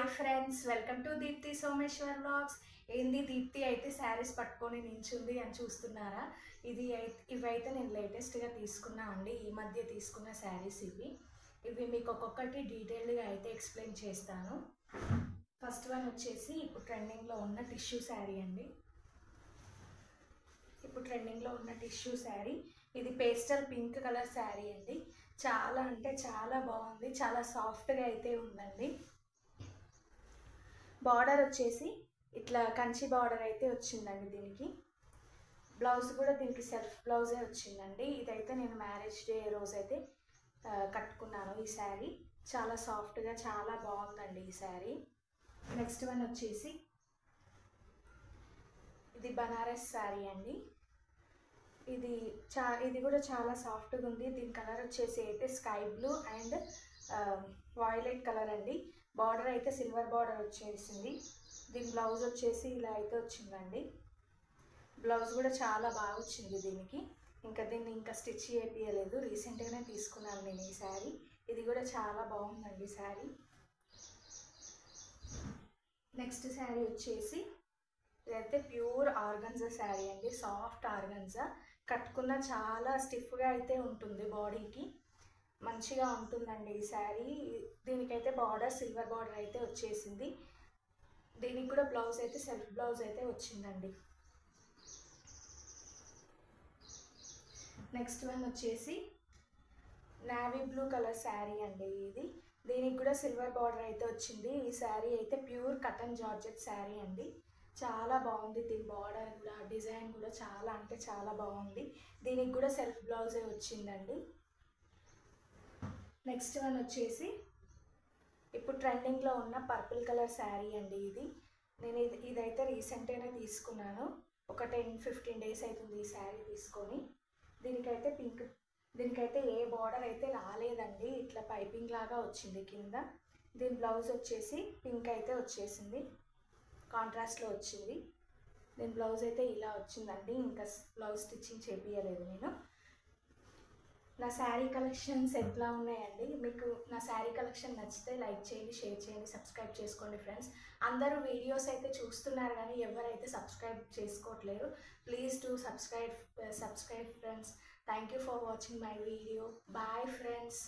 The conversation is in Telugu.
Hi friends, welcome to Deepthi Someshwar vlogs. ఏంది దీప్తి అయితే శారీస్ పట్టుకొని నించుంది అని చూస్తున్నారా? ఇవైతే నేను లేటెస్ట్గా తీసుకున్నా అండి. ఈ మధ్య తీసుకున్న శారీస్ ఇవి మీకు ఒక్కొక్కటి డీటెయిల్డ్గా అయితే ఎక్స్ప్లెయిన్ చేస్తాను. ఫస్ట్ వన్ వచ్చేసి ఇప్పుడు ట్రెండింగ్లో ఉన్న టిష్యూ శారీ అండి. ఇప్పుడు ట్రెండింగ్లో ఉన్న టిష్యూ శారీ, ఇది పేస్టల్ పింక్ కలర్ శారీ అండి. చాలా అంటే చాలా బాగుంది, చాలా సాఫ్ట్గా అయితే ఉందండి. బార్డర్ వచ్చేసి ఇట్లా కంచి బార్డర్ అయితే వచ్చిందండి. దీనికి బ్లౌజ్ కూడా దీనికి సెల్ఫ్ బ్లౌజే వచ్చిందండి. ఇదైతే నేను మ్యారేజ్ డే రోజైతే కట్టుకున్నాను. ఈ శారీ చాలా సాఫ్ట్గా చాలా బాగుందండి ఈ శారీ. నెక్స్ట్ వన్ వచ్చేసి ఇది బనారస్ శారీ అండి. ఇది కూడా చాలా సాఫ్ట్గా ఉంది. దీని కలర్ వచ్చేసి అయితే sky blue and violet colour అండి. బార్డర్ అయితే సిల్వర్ బార్డర్ వచ్చేసింది. దీని బ్లౌజ్ వచ్చేసి ఇలా అయితే వచ్చిందండి. బ్లౌజ్ కూడా చాలా బాగా వచ్చింది దీనికి. దీన్ని స్టిచ్ చేయించలేదు, రీసెంట్గానే తీసుకున్నాను నేను ఈ శారీ. ఇది కూడా చాలా బాగుందండి శారీ. నెక్స్ట్ శారీ వచ్చేసి ఇదైతే ప్యూర్ ఆర్గన్జా శారీ అండి. సాఫ్ట్ ఆర్గన్జా, కట్టుకున్న చాలా స్టిఫ్గా అయితే ఉంటుంది, బాడీకి మంచిగా ఉంటుందండి ఈ శారీ. దీనికైతే బార్డర్ సిల్వర్ బార్డర్ అయితే వచ్చేసింది. దీనికి కూడా బ్లౌజ్ అయితే సెల్ఫ్ బ్లౌజ్ అయితే వచ్చిందండి. నెక్స్ట్ వన్ వచ్చేసి నావీ బ్లూ కలర్ శారీ అండి. దీనికి కూడా సిల్వర్ బార్డర్ అయితే వచ్చింది. ఈ శారీ అయితే ప్యూర్ కటన్ జార్జెట్ శారీ అండి. చాలా బాగుంది. దీని బార్డర్ కూడా డిజైన్ కూడా చాలా అంటే చాలా బాగుంది. దీనికి కూడా సెల్ఫ్ బ్లౌజే వచ్చిందండి. నెక్స్ట్ వన్ వచ్చేసి ఇప్పుడు ట్రెండింగ్లో ఉన్న పర్పుల్ కలర్ శారీ అండి. ఇదైతే రీసెంట్గానే తీసుకున్నాను. ఒక 10-15 డేస్ అవుతుంది ఈ శారీ తీసుకొని. దీనికైతే ఏ బార్డర్ అయితే రాలేదండి, ఇట్లా పైపింగ్ లాగా వచ్చింది కింద. దీని బ్లౌజ్ వచ్చేసి పింక్ అయితే వచ్చేసింది, కాంట్రాస్ట్లో వచ్చింది. దీని బ్లౌజ్ అయితే ఇలా వచ్చిందండి. బ్లౌజ్ స్టిచ్చింగ్ చేయించలేదు నేను. నా శారీ కలెక్షన్స్ ఎట్లా ఉన్నాయండి? మీకు నా శారీ కలెక్షన్ నచ్చితే లైక్ చేయండి, షేర్ చేయండి, సబ్స్క్రైబ్ చేసుకోండి ఫ్రెండ్స్. అందరూ వీడియోస్ అయితే చూస్తున్నారు కానీ ఎవరైతే సబ్స్క్రైబ్ చేసుకోవట్లేరు. Please to subscribe friends. Thank you for watching my video. Bye friends.